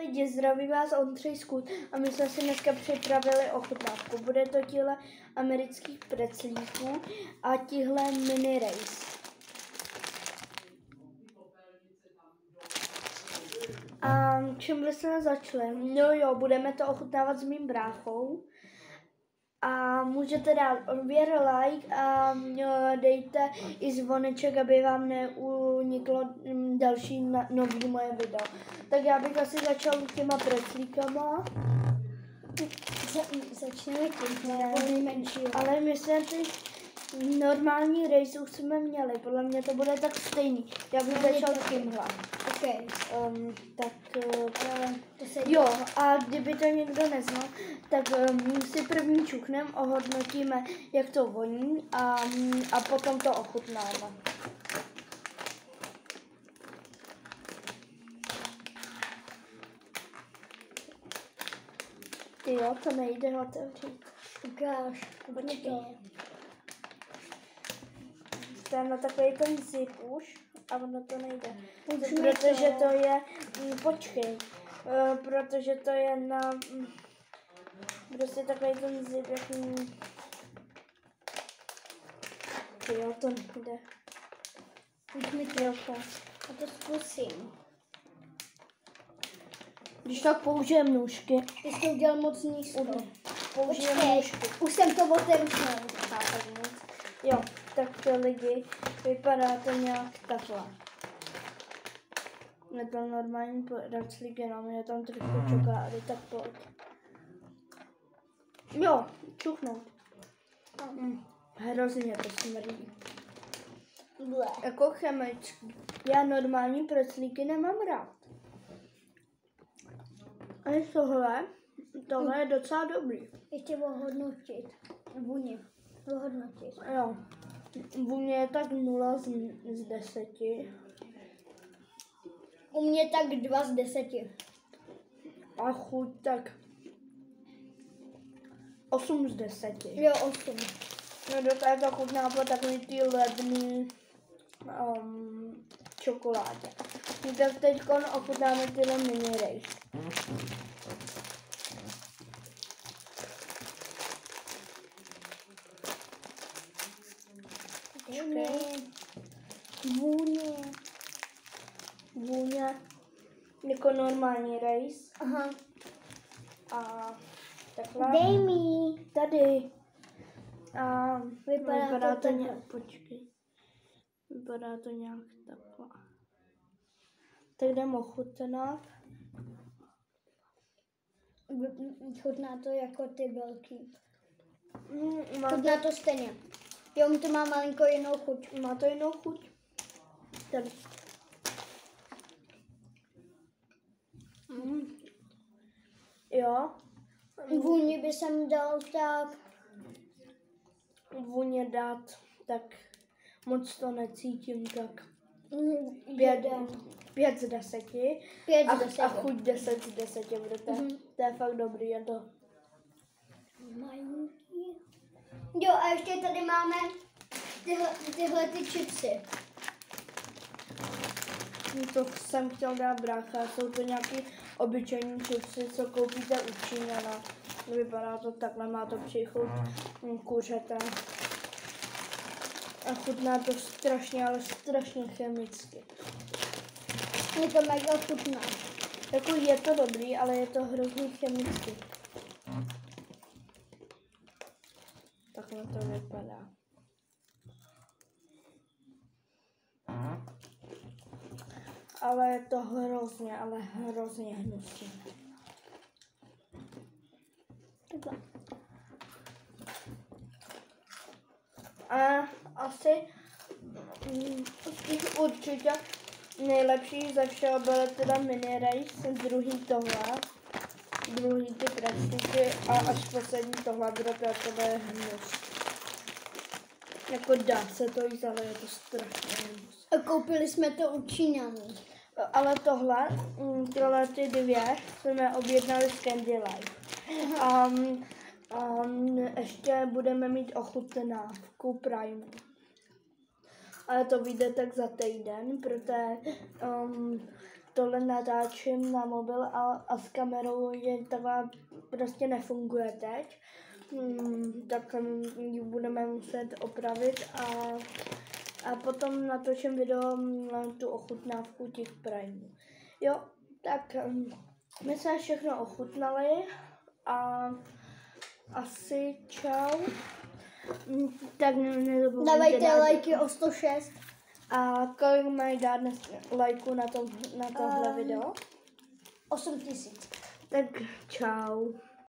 lidi, zdraví vás Ondřej Skut a my jsme si dneska připravili ochutnávku. Bude to tihle amerických preclíků a tihle mini race. A čím bychom začali? No jo, budeme to ochutnávat s mým bráchou. A můžete dát odběr, like a dejte i zvoneček, aby vám neuniklo další nový moje video. Tak já bych asi začal těma preclíkama. Začneme tím, ale my jsme ty normální race už jsme měli, podle mě to bude tak stejný. Já bych začal tímhle. Okay. Jo, a kdyby to někdo neznal, tak si první čuchnem, ohodnotíme, jak to voní a potom to ochutnáme. Jo, to nejde otevřít. Ukáž, počkej. To je na takový ten zip už. A ono to nejde. Protože to je, počkej, protože to je na, prostě takový ten zip, jaký, jo, to nejde. Už mi trochu. A to zkusím. Když tak použijem nůžky. Ty jsi to udělal moc nízko. Použijem nůžky. Už jsem to otevřel. Jo, tak to lidi, vypadá to nějak takhle. Je to normální preclík, jenom je tam trošku čokolády, tak pojď. Jo, čuchnout. Hrozně to smrdí. Jako chemický. Já normální preclíky nemám rád. A tohle je docela dobrý. Ještě ohodnotit. Vůně. Ohodnotit. Jo. Vůně je tak 0 z 10. U mě tak 2 z 10. A chuť tak 8 z 10. Jo, 8. No dokáže to chutná po takový ty levný čokoládě. Tak teď ochutnáme tyhle mini race. Vůně jako normální race. Aha. A takhle. Dej mi. Tady. A vypadá to nějak, nějak, počkej. Vypadá to nějak takhle. Tak jdeme ochutnat. Chutná to jako ty velký. Chutná to stejně. Jo, to má malinko jinou chuť. Má to jinou chuť? Tady. Jo. Vůni by jsem dal tak. Vůně dát, tak moc to necítím, tak 5 z 10. 5 z 10. A chuť 10 z 10 budete. To je fakt dobrý, je to. Jo, a ještě tady máme tyhle ty chipsy. To jsem chtěl dát brácha, jsou to nějaký obyčejní chipsy, co koupíte u Číňana. Vypadá to takhle, má to příchuť kuřete. A chutná to strašně, ale strašně chemicky. Je to mega chutná. Jako je to dobrý, ale je to hrozně chemicky. Takhle to vypadá. Ale je to hrozně, ale hrozně hnusné. A asi určitě nejlepší ze všeho byly teda mini race, druhý tohle, druhý ty preclíky a až poslední tohle, protože to je hnus. Jako dá se to jíst, ale je to strašně hnus. A koupili jsme to u Číňanů. Ale tohle, tyhle ty dvě jsme objednali z Candy Life. Ještě budeme mít ochutnávku Prime. Ale to vyjde tak za týden, protože tohle natáčím na mobil a s kamerou je taková prostě nefunguje teď. Tak ji budeme muset opravit a potom natočím video na tu ochutnávku těch prajín. Jo, tak my jsme všechno ochutnali a asi čau. Tak nezapomeňte Dávajte dát lajky o 106. a kolik mají dát lajků na tohle video? 8000. Tak čau.